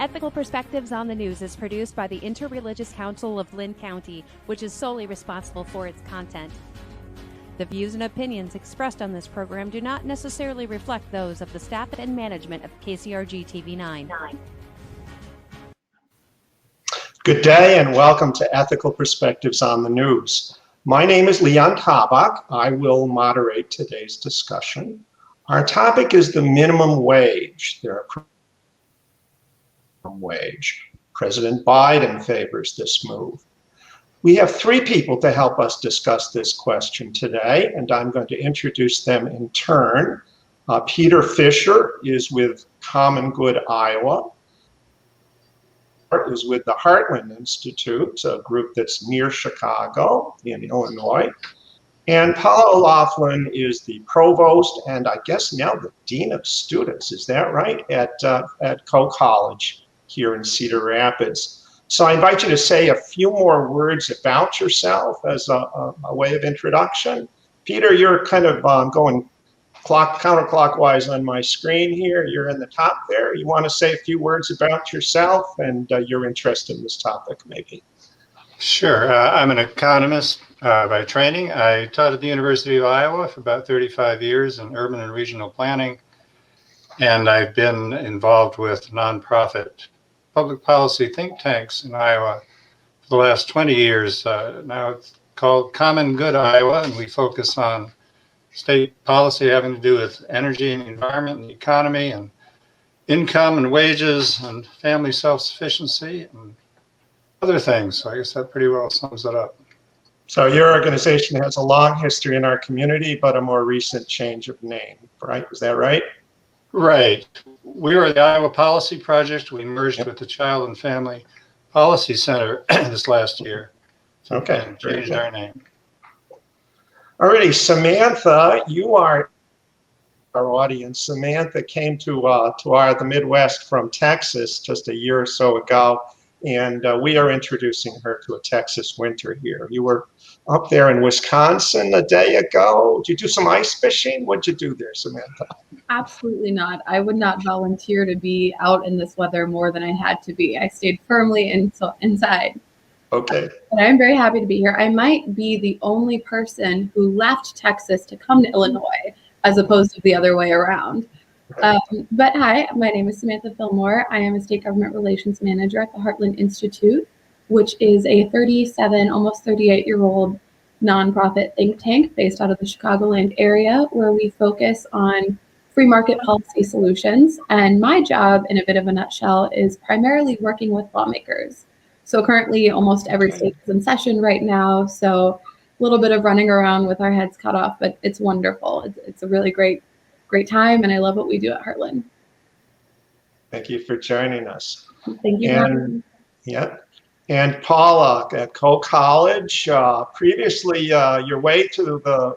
Ethical Perspectives on the News is produced by the Interreligious Council of Linn County, which is solely responsible for its content. The views and opinions expressed on this program do not necessarily reflect those of the staff and management of KCRG TV9. Good day and welcome to Ethical Perspectives on the News. My name is Linn Tabak. I will moderate today's discussion. Our topic is the minimum wage. Wage. President Biden favors this move. We have three people to help us discuss this question today, and I'm going to introduce them in turn. Peter Fisher is with Common Good Iowa. Is with the Heartland Institute, a group that's near Chicago in Illinois. And Paula Laughlin is the provost and I guess now the dean of students, is that right, at Coe College here in Cedar Rapids. So I invite you to say a few more words about yourself as a way of introduction. Peter, you're kind of going counterclockwise on my screen here. You're in the top there. You want to say a few words about yourself and your interest in this topic, maybe? Sure. I'm an economist by training. I taught at the University of Iowa for about 35 years in urban and regional planning, and I've been involved with nonprofit public policy think tanks in Iowa for the last 20 years. Now it's called Common Good Iowa, and we focus on state policy having to do with energy and environment and the economy and income and wages and family self-sufficiency and other things. So I guess that pretty well sums it up. So your organization has a long history in our community, but a more recent change of name, right? Is that right? Right. We were the Iowa Policy Project. We merged with the Child and Family Policy Center this last year. Okay. And changed our name. Alrighty, Samantha, you are our audience. Samantha came to the Midwest from Texas just a year or so ago, and we are introducing her to a Texas winter here. You were up there in Wisconsin a day ago. Did you do some ice fishing? What'd you do there, Samantha? Absolutely not. I would not volunteer to be out in this weather more than I had to be. I stayed firmly inside. Okay. And I'm very happy to be here. I might be the only person who left Texas to come to Illinois as opposed to the other way around. But hi, my name is Samantha Fillmore. I am a state government relations manager at the Heartland Institute, which is a 37, almost 38-year-old nonprofit think tank based out of the Chicagoland area, where we focus on free market policy solutions. And my job, in a bit of a nutshell, is primarily working with lawmakers. So currently, almost every state is in session right now. So a little bit of running around with our heads cut off, but it's wonderful. It's a really great time, and I love what we do at Heartland. Thank you for joining us. Thank you. And, yeah. And Paula at Coe College, previously your way to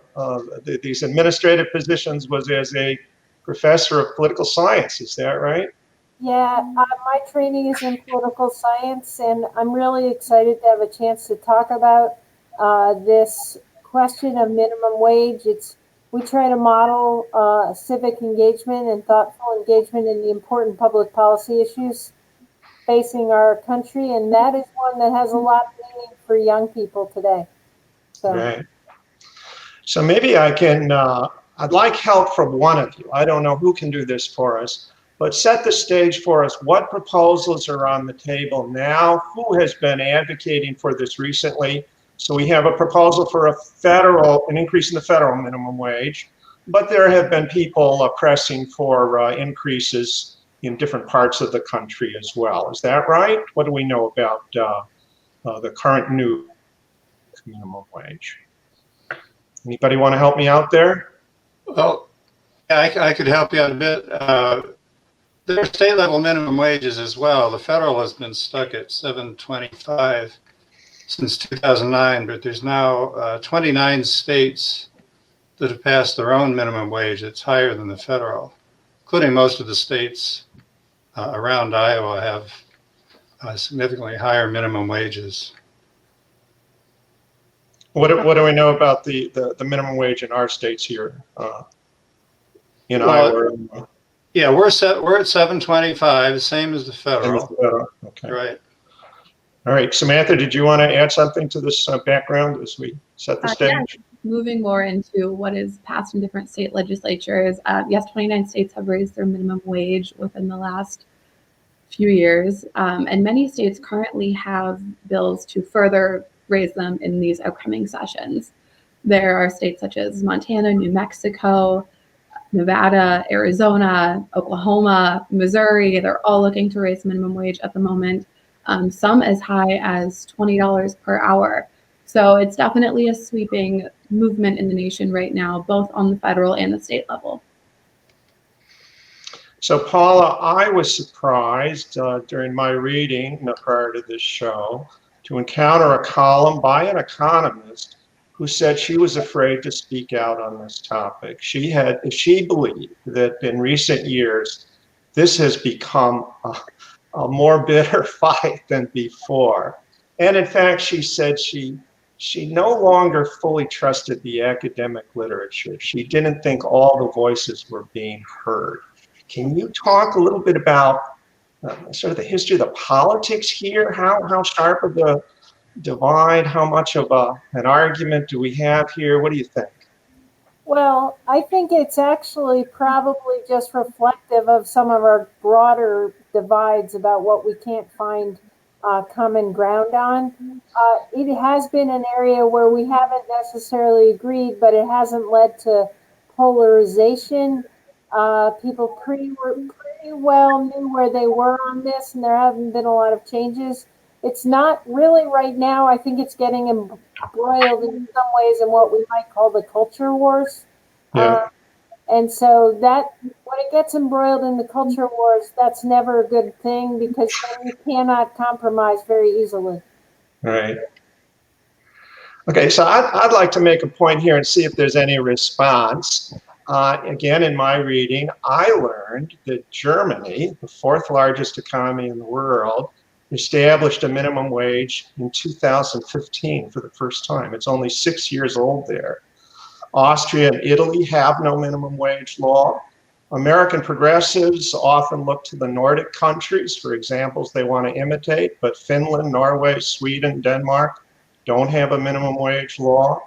these administrative positions was as a professor of political science, is that right? Yeah, my training is in political science, and I'm really excited to have a chance to talk about this question of minimum wage. We try to model civic engagement and thoughtful engagement in the important public policy issues facing our country, and that is one that has a lot of meaning for young people today. So. Right. So maybe I can, I'd like help from one of you. I don't know who can do this for us. But set the stage for us. What proposals are on the table now? Who has been advocating for this recently? So we have a proposal for an increase in the federal minimum wage, but there have been people pressing for increases in different parts of the country as well. Is that right? What do we know about the current new minimum wage? Anybody want to help me out there? Well, I could help you out a bit. There are state level minimum wages as well. The federal has been stuck at $7.25 since 2009, but there's now 29 states that have passed their own minimum wage that's higher than the federal, including most of the states around Iowa have significantly higher minimum wages. What do we know about the minimum wage in our states here in Iowa? Yeah, we're at 725, same as the federal. Okay. Right. All right, Samantha, did you want to add something to this background as we set the stage? Yeah, moving more into what is passed in different state legislatures. Yes, 29 states have raised their minimum wage within the last few years, and many states currently have bills to further raise them in these upcoming sessions. There are states such as Montana, New Mexico, Nevada, Arizona, Oklahoma, Missouri. They're all looking to raise minimum wage at the moment, some as high as $20 per hour. So it's definitely a sweeping movement in the nation right now, both on the federal and the state level. So Paula, I was surprised during my reading prior to this show to encounter a column by an economist who said she was afraid to speak out on this topic. She believed that in recent years, this has become a more bitter fight than before. And in fact, she said she no longer fully trusted the academic literature. She didn't think all the voices were being heard. Can you talk a little bit about sort of the history of the politics here? How sharp of the divide? How much of an argument do we have here? What do you think? Well, I think it's actually probably just reflective of some of our broader divides about what we can't find common ground on. It has been an area where we haven't necessarily agreed, but it hasn't led to polarization. People pretty well knew where they were on this, and there haven't been a lot of changes. It's not really right now. I think it's getting embroiled in some ways in what we might call the culture wars. Yeah. And so that when it gets embroiled in the culture wars, that's never a good thing because then you cannot compromise very easily. Right. Okay, so I'd like to make a point here and see if there's any response. Again, in my reading, I learned that Germany, the fourth largest economy in the world, established a minimum wage in 2015 for the first time. It's only 6 years old there. Austria and Italy have no minimum wage law. American progressives often look to the Nordic countries for examples they want to imitate, but Finland, Norway, Sweden, Denmark don't have a minimum wage law.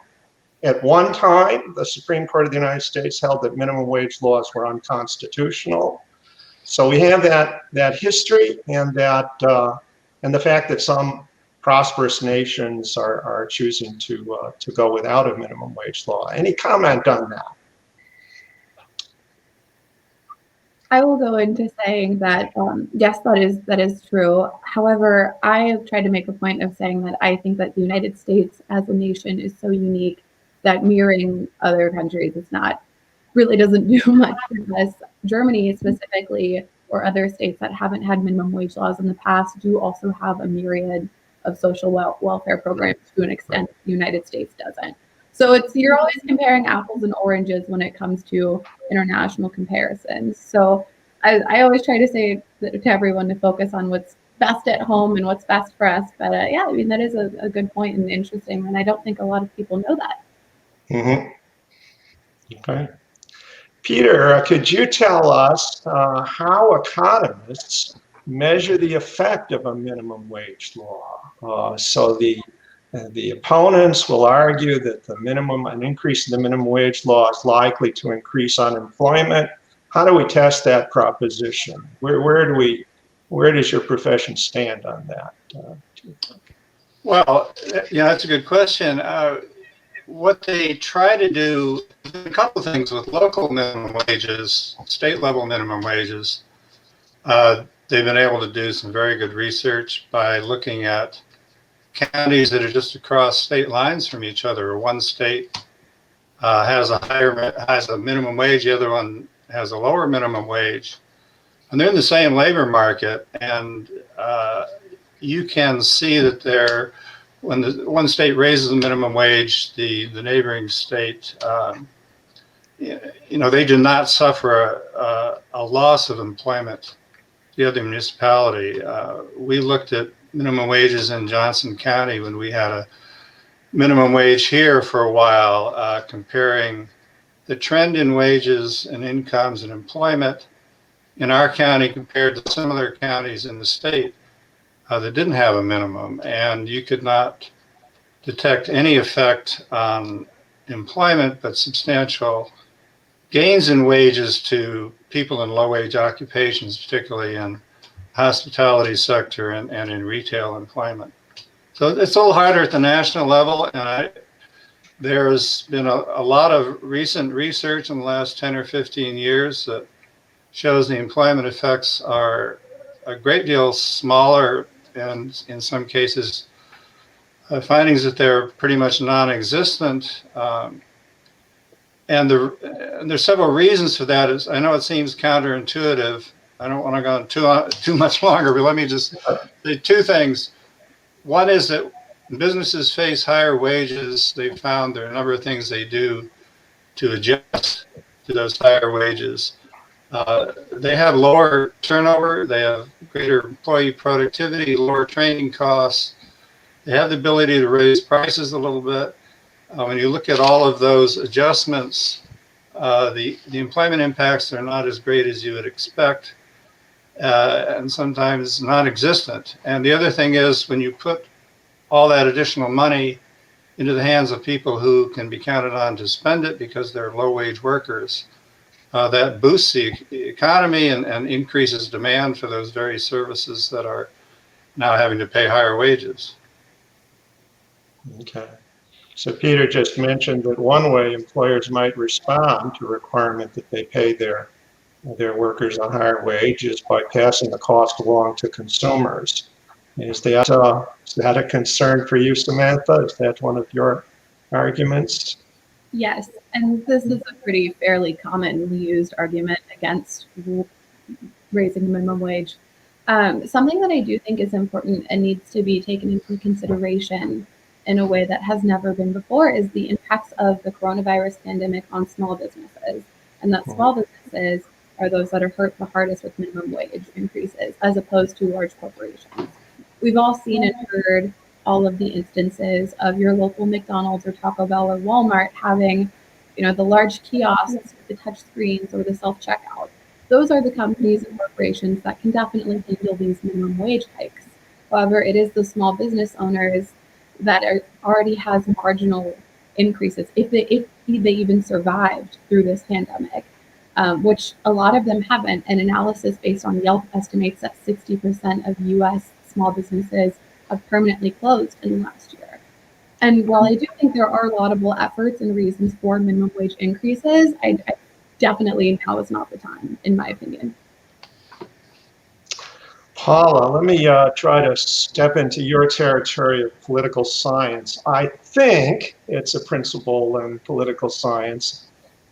At one time, the Supreme Court of the United States held that minimum wage laws were unconstitutional. So we have that history and the fact that some prosperous nations are choosing to go without a minimum wage law. Any comment on that? I will go into saying that yes, that is true. However, I have tried to make a point of saying that I think that the United States as a nation is so unique that mirroring other countries is not really doesn't do much for us. Germany specifically, or other states that haven't had minimum wage laws in the past, do also have a myriad of social welfare programs to an extent the United States doesn't. So you're always comparing apples and oranges when it comes to international comparisons. So I always try to say to everyone to focus on what's best at home and what's best for us. But yeah, I mean, that is a good point and interesting. And I don't think a lot of people know that. Mm-hmm. Okay. Peter, could you tell us how economists measure the effect of a minimum wage law? So the opponents will argue that an increase in the minimum wage law is likely to increase unemployment. How do we test that proposition? Where does your profession stand on that? Well, yeah, that's a good question. What they try to do, a couple of things with local minimum wages, state level minimum wages. They've been able to do some very good research by looking at counties that are just across state lines from each other. One state has a minimum wage, the other one has a lower minimum wage, and they're in the same labor market. And you can see that when the one state raises the minimum wage, the neighboring state, they do not suffer a loss of employment. The other municipality, we looked at minimum wages in Johnson County when we had a minimum wage here for a while, comparing the trend in wages and incomes and employment in our county compared to some other counties in the state that didn't have a minimum, and you could not detect any effect on employment, but substantial gains in wages to people in low-wage occupations, particularly in hospitality sector and in retail employment. So it's a little harder at the national level, and there's been a lot of recent research in the last 10 or 15 years that shows the employment effects are a great deal smaller, and in some cases, findings that they're pretty much non-existent. And there's several reasons for that. I know it seems counterintuitive. I don't want to go on too much longer, but let me just say two things. One is that businesses face higher wages. They've found there are a number of things they do to adjust to those higher wages. They have lower turnover. They have greater employee productivity, lower training costs. They have the ability to raise prices a little bit. When you look at all of those adjustments, the employment impacts are not as great as you would expect, and sometimes non-existent. And the other thing is, when you put all that additional money into the hands of people who can be counted on to spend it because they're low-wage workers, that boosts the economy and increases demand for those very services that are now having to pay higher wages. Okay. So Peter just mentioned that one way employers might respond to a requirement that they pay their workers a higher wage is by passing the cost along to consumers. Is that a concern for you, Samantha? Is that one of your arguments? Yes, and this is a pretty fairly commonly used argument against raising the minimum wage. Something that I do think is important and needs to be taken into consideration in a way that has never been before is the impacts of the coronavirus pandemic on small businesses. And that small businesses are those that are hurt the hardest with minimum wage increases, as opposed to large corporations. We've all seen and heard all of the instances of your local McDonald's or Taco Bell or Walmart having, the large kiosks with the touch screens or the self-checkout. Those are the companies and corporations that can definitely handle these minimum wage hikes. However, it is the small business owners that already has marginal increases if they even survived through this pandemic, which a lot of them haven't. An analysis based on Yelp estimates that 60% of U.S. small businesses have permanently closed in the last year. And while I do think there are laudable efforts and reasons for minimum wage increases, I definitely now is not the time, in my opinion. Paula, let me try to step into your territory of political science. I think it's a principle in political science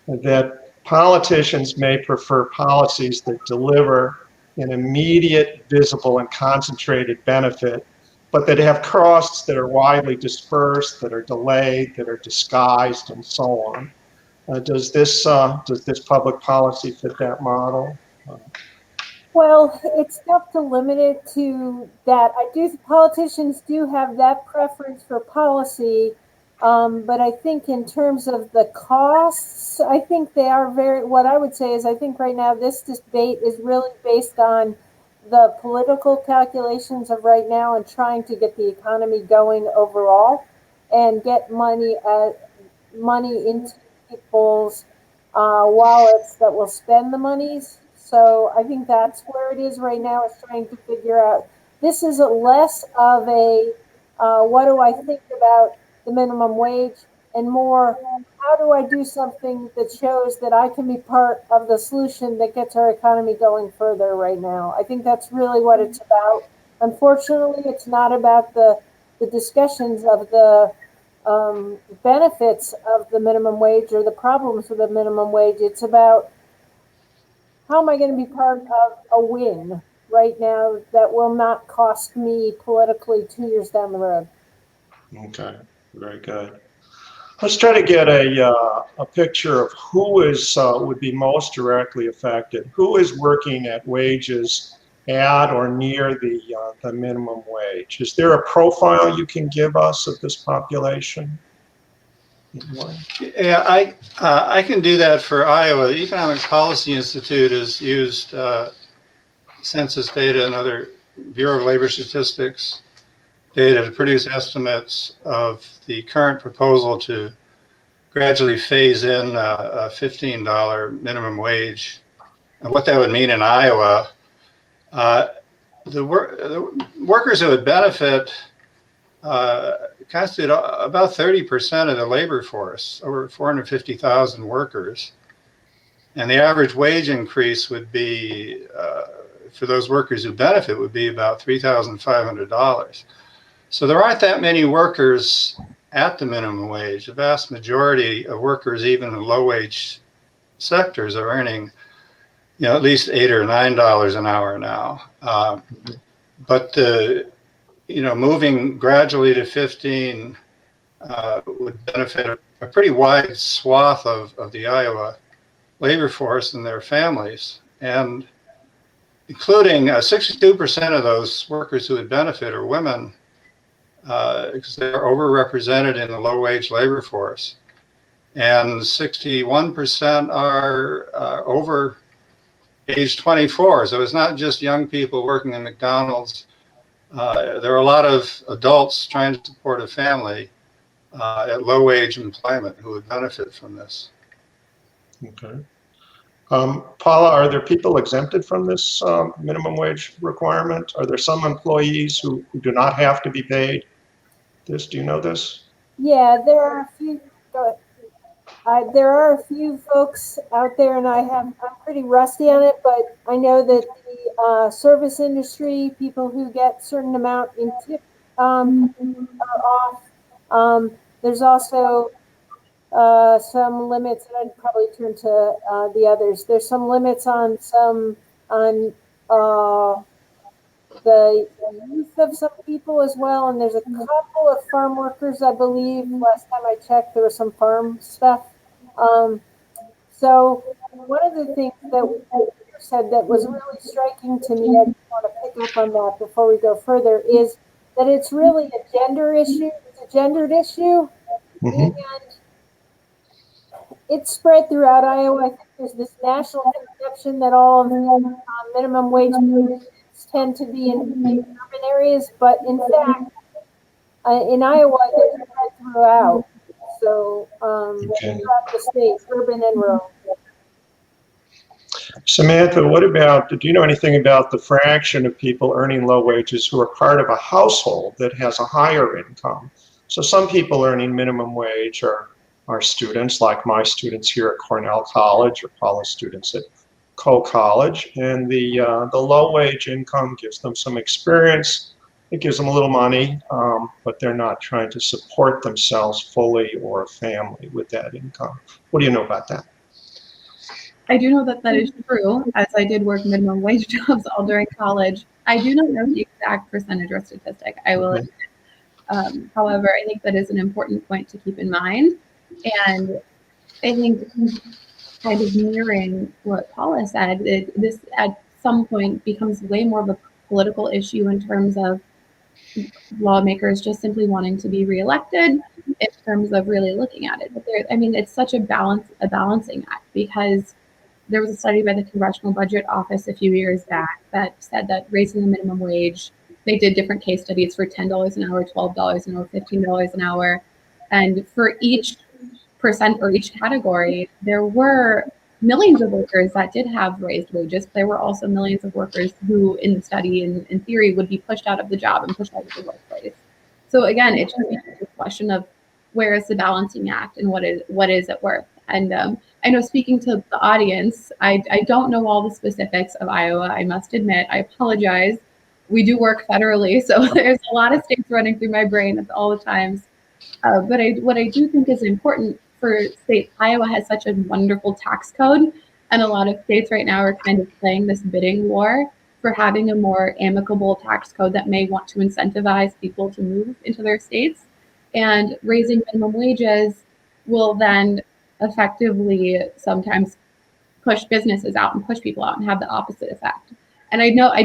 that politicians may prefer policies that deliver an immediate, visible, and concentrated benefit, but that have costs that are widely dispersed, that are delayed, that are disguised, and so on. Does this public policy fit that model? Well, it's tough to limit it to that. Politicians do have that preference for policy, but I think in terms of the costs, I think they are what I would say is I think right now this debate is really based on the political calculations of right now and trying to get the economy going overall and get money into people's wallets that will spend the monies. So I think that's where it is right now, is trying to figure out. This is less of a what do I think about the minimum wage and more how do I do something that shows that I can be part of the solution that gets our economy going further right now. I think that's really what it's about. Unfortunately, it's not about the discussions of the benefits of the minimum wage or the problems with the minimum wage. It's about how am I going to be part of a win right now that will not cost me politically 2 years down the road? Okay, very good. Let's try to get a picture of who would be most directly affected. Who is working at wages at or near the minimum wage? Is there a profile you can give us of this population? Yeah, I can do that for Iowa. The Economic Policy Institute has used census data and other Bureau of Labor Statistics data to produce estimates of the current proposal to gradually phase in a $15 minimum wage. And what that would mean in Iowa, the workers who would benefit constitute about 30% of the labor force, over 450,000 workers. And the average wage increase would be, for those workers who benefit, would be about $3,500. So there aren't that many workers at the minimum wage. The vast majority of workers, even in low-wage sectors, are earning, at least $8 or $9 an hour now. But moving gradually to 15 would benefit a pretty wide swath of the Iowa labor force and their families, and including 62% of those workers who would benefit are women, because they're overrepresented in the low-wage labor force, and 61% are over age 24. So it's not just young people working in McDonald's. There are a lot of adults trying to support a family at low-wage employment who would benefit from this. Okay. Paula, are there people exempted from this minimum wage requirement? Are there some employees who do not have to be paid this? Do you know this? Yeah, there are a few. There are a few folks out there, and I'm pretty rusty on it, but I know that the service industry, people who get certain amount in tip are off. There's also some limits, and I'd probably turn to the others. There's some limits on the youth of some people as well, and there's a couple of farm workers, I believe. Last time I checked, there was some farm stuff. So one of the things that we said that was really striking to me, I just want to pick up on that before we go further, is that it's really a gender issue. It's a gendered issue, and it's spread throughout Iowa. I think there's this national conception that all of the minimum wage tend to be in urban areas, but in fact, in Iowa, they're spread throughout. So throughout the state, urban and rural. Samantha, do you know anything about the fraction of people earning low wages who are part of a household that has a higher income? So some people earning minimum wage are students, like my students here at Cornell College, or Paula's students at Cole College, and the low wage income gives them some experience. It gives them a little money, but they're not trying to support themselves fully or a family with that income. What do you know about that? I do know that that is true, as I did work minimum wage jobs all during college. I do not know the exact percentage or statistic, I will admit. However, I think that is an important point to keep in mind. And I think kind of mirroring what Paula said, this at some point becomes way more of a political issue in terms of lawmakers just simply wanting to be reelected, in terms of really looking at it. But it's such a balancing act, because there was a study by the Congressional Budget Office a few years back that said that raising the minimum wage, they did different case studies for $10 an hour, $12 an hour, $15 an hour. And for each percent or each category, there were millions of workers that did have raised wages. There were also millions of workers who, in study and in theory, would be pushed out of the job and pushed out of the workplace. So again, it's just a question of where is the balancing act and what is it worth? And I know, speaking to the audience, I don't know all the specifics of Iowa, I must admit. I apologize. We do work federally, so there's a lot of states running through my brain at all the times. But what I do think is important for states, Iowa has such a wonderful tax code, and a lot of states right now are kind of playing this bidding war for having a more amicable tax code that may want to incentivize people to move into their states. And raising minimum wages will then effectively sometimes push businesses out and push people out and have the opposite effect. And I know I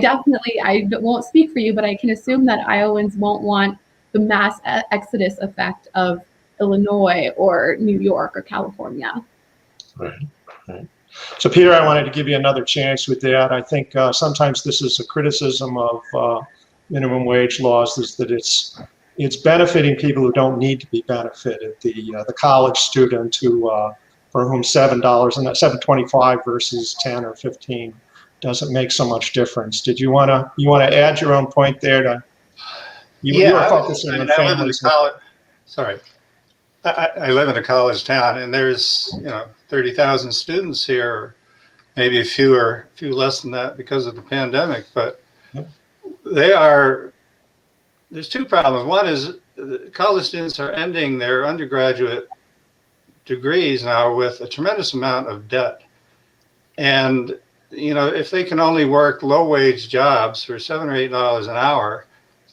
won't speak for you, but I can assume that Iowans won't want the mass exodus effect of Illinois or New York or California. Right, right. So Peter, I wanted to give you another chance with that. I think sometimes this is a criticism of minimum wage laws, is that it's benefiting people who don't need to be benefited. The college student who for whom $7 and $7.25 versus 10 or 15 doesn't make so much difference. Did you want to add your own point there? You were focusing on families. Sorry. I live in a college town, and there's 30,000 students here, maybe a few less than that because of the pandemic. But there's two problems. One is college students are ending their undergraduate degrees now with a tremendous amount of debt, and if they can only work low-wage jobs for $7 or $8 an hour,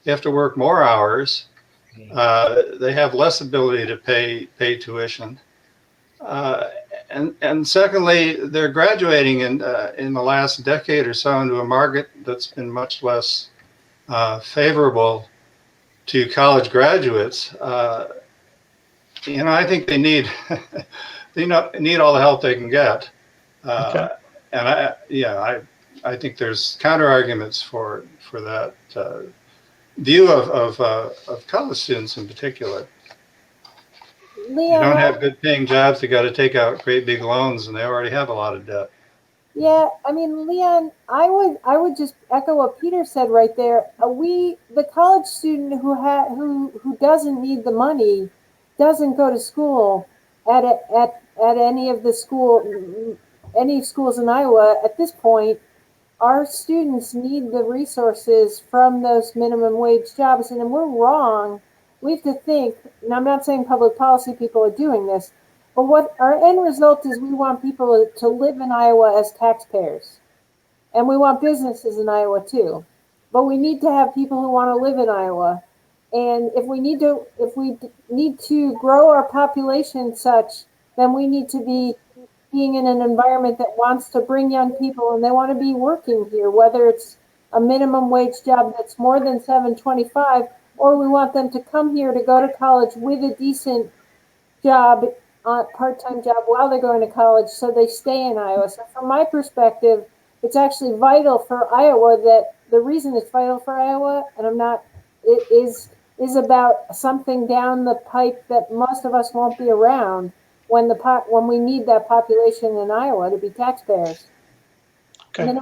they have to work more hours. They have less ability to pay tuition, and secondly, they're graduating in the last decade or so into a market that's been much less favorable to college graduates. I think they need need all the help they can get, Okay. and I think there's counter arguments for that view of college students in particular. Leon, They don't have good paying jobs. They got to take out great big loans, and they already have a lot of debt. Yeah, I mean, Leon, I would just echo what Peter said right there. The college student who doesn't need the money doesn't go to school at any of any schools in Iowa at this point. Our students need the resources from those minimum wage jobs, and we're wrong. We have to think, and I'm not saying public policy people are doing this, but what our end result is, we want people to live in Iowa as taxpayers. And we want businesses in Iowa too. But we need to have people who want to live in Iowa. And if we need to grow our population such, then we need to be being in an environment that wants to bring young people, and they want to be working here, whether it's a minimum wage job that's more than $7.25, or we want them to come here to go to college with a decent job, part-time job while they're going to college, so they stay in Iowa. So from my perspective, it's actually vital for Iowa. That the reason it's vital for Iowa, and it is about something down the pipe that most of us won't be around when we need that population in Iowa to be taxpayers. Okay.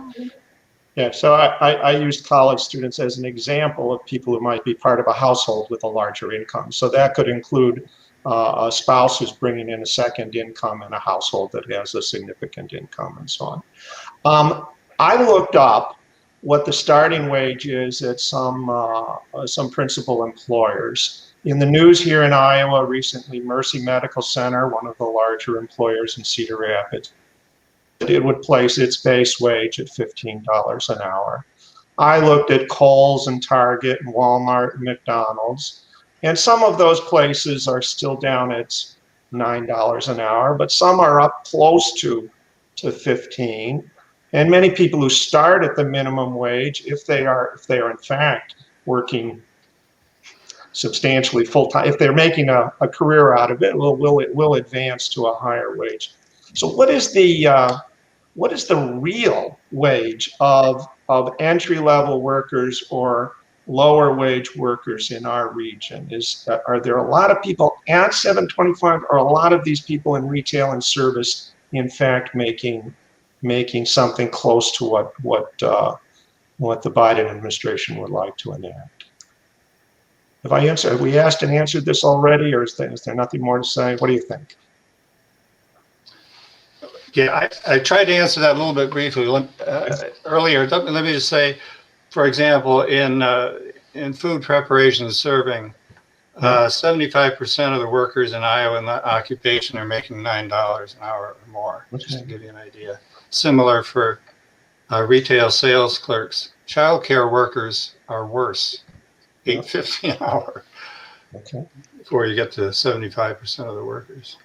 Yeah, so I used college students as an example of people who might be part of a household with a larger income. So that could include a spouse who's bringing in a second income in a household that has a significant income and so on. I looked up what the starting wage is at some principal employers. In the news here in Iowa recently, Mercy Medical Center, one of the larger employers in Cedar Rapids, it would place its base wage at $15 an hour. I looked at Kohl's and Target and Walmart and McDonald's, and some of those places are still down at $9 an hour, but some are up close to 15. And many people who start at the minimum wage, if they are in fact working substantially full time, if they're making a career out of it, will advance to a higher wage. So what is the real wage of entry-level workers or lower wage workers in our region? Are there a lot of people at $7.25, or a lot of these people in retail and service in fact making something close to what the Biden administration would like to enact? Have we asked and answered this already, or is there nothing more to say? What do you think? Yeah, I tried to answer that a little bit briefly earlier. Let me just say, for example, in food preparation and serving, 75% of the workers in Iowa in that occupation are making $9 an hour or more, just to give you an idea. Similar for retail sales clerks. Childcare workers are worse, $8.50 an hour, before you get to 75% of the workers.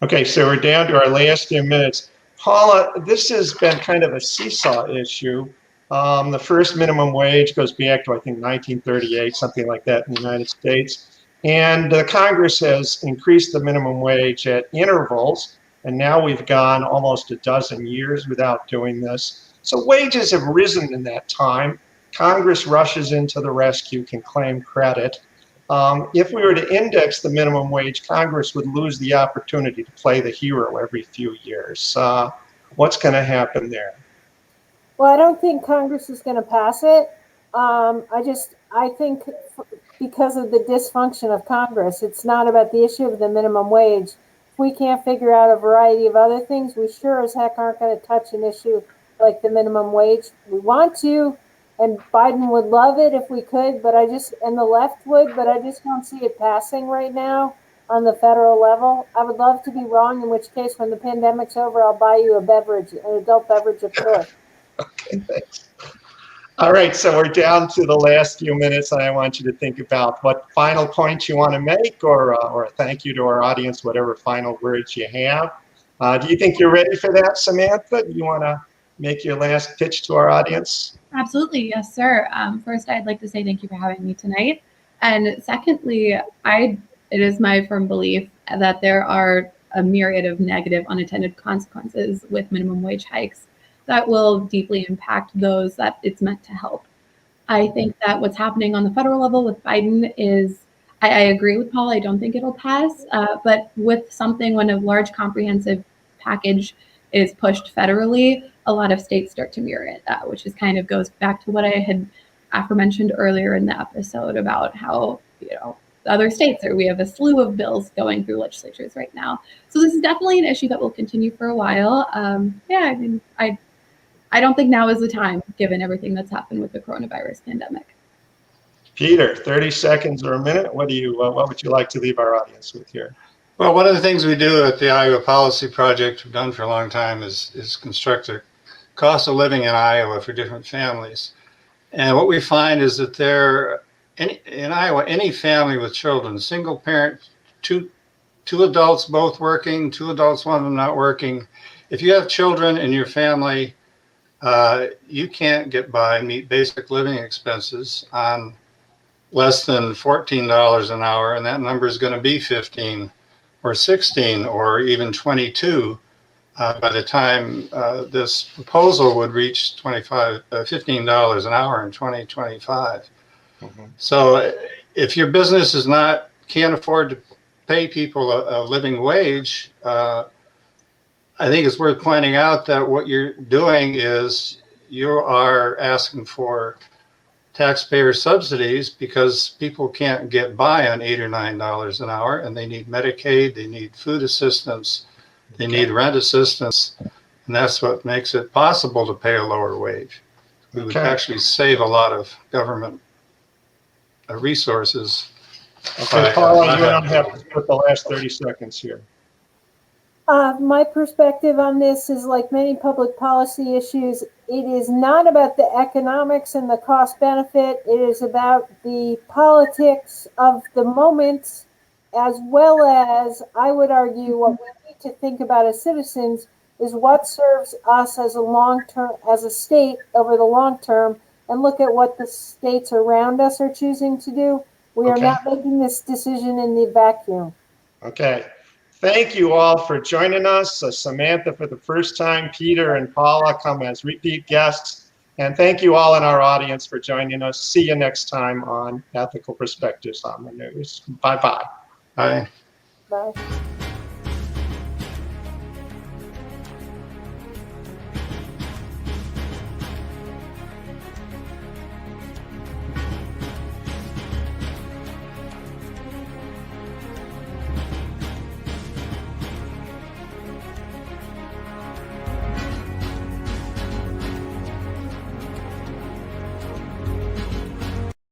Okay, so we're down to our last few minutes. Paula, this has been kind of a seesaw issue. The first minimum wage goes back to, I think, 1938, something like that in the United States. And the Congress has increased the minimum wage at intervals, and now we've gone almost a dozen years without doing this. So wages have risen in that time. Congress rushes into the rescue, can claim credit. If we were to index the minimum wage, Congress would lose the opportunity to play the hero every few years. What's going to happen there? Well, I don't think Congress is going to pass it. I think because of the dysfunction of Congress, it's not about the issue of the minimum wage. If we can't figure out a variety of other things, we sure as heck aren't going to touch an issue like the minimum wage. We want to, and Biden would love it if we could, and the left would, but I just don't see it passing right now on the federal level. I would love to be wrong, in which case when the pandemic's over, I'll buy you a beverage, an adult beverage of choice. Okay, thanks. All right, so we're down to the last few minutes, and I want you to think about what final points you want to make, or a thank you to our audience, whatever final words you have. Do you think you're ready for that, Samantha? Do you want to make your last pitch to our audience? Absolutely, yes, sir. First, I'd like to say thank you for having me tonight. And secondly, it is my firm belief that there are a myriad of negative unintended consequences with minimum wage hikes that will deeply impact those that it's meant to help. I think that what's happening on the federal level with Biden is, I agree with Paul, I don't think it'll pass, but with something when a large comprehensive package is pushed federally, a lot of states start to mirror it, which is kind of goes back to what I had aforementioned earlier in the episode about how, other states, or we have a slew of bills going through legislatures right now. So this is definitely an issue that will continue for a while. I don't think now is the time, given everything that's happened with the coronavirus pandemic. Peter, 30 seconds or a minute. What would you like to leave our audience with here? Well, one of the things we do at the Iowa Policy Project, we've done for a long time, is construct a cost of living in Iowa for different families. And what we find is that in Iowa, any family with children, single parent, two adults both working, two adults, one of them not working, if you have children in your family, you can't get by, meet basic living expenses on less than $14 an hour, and that number is going to be 15 or 16 or even 22 by the time this proposal would reach $15 an hour in 2025. Mm-hmm. So if your business can't afford to pay people a living wage, I think it's worth pointing out that what you're doing is you are asking for taxpayer subsidies because people can't get by on $8 or $9 an hour, and they need Medicaid, they need food assistance, they need rent assistance, and that's what makes it possible to pay a lower wage. We would actually save a lot of government resources. Okay, Paula, you don't have to put the last 30 seconds here. My perspective on this is, like many public policy issues, it is not about the economics and the cost benefit. It is about the politics of the moment, as well as, I would argue, what we need to think about as citizens is what serves us as a state over the long term, and look at what the states around us are choosing to do. We are not making this decision in the vacuum. Okay. Thank you all for joining us. Samantha for the first time, Peter and Paula come as repeat guests. And thank you all in our audience for joining us. See you next time on Ethical Perspectives on the News. Bye-bye. Bye. Bye.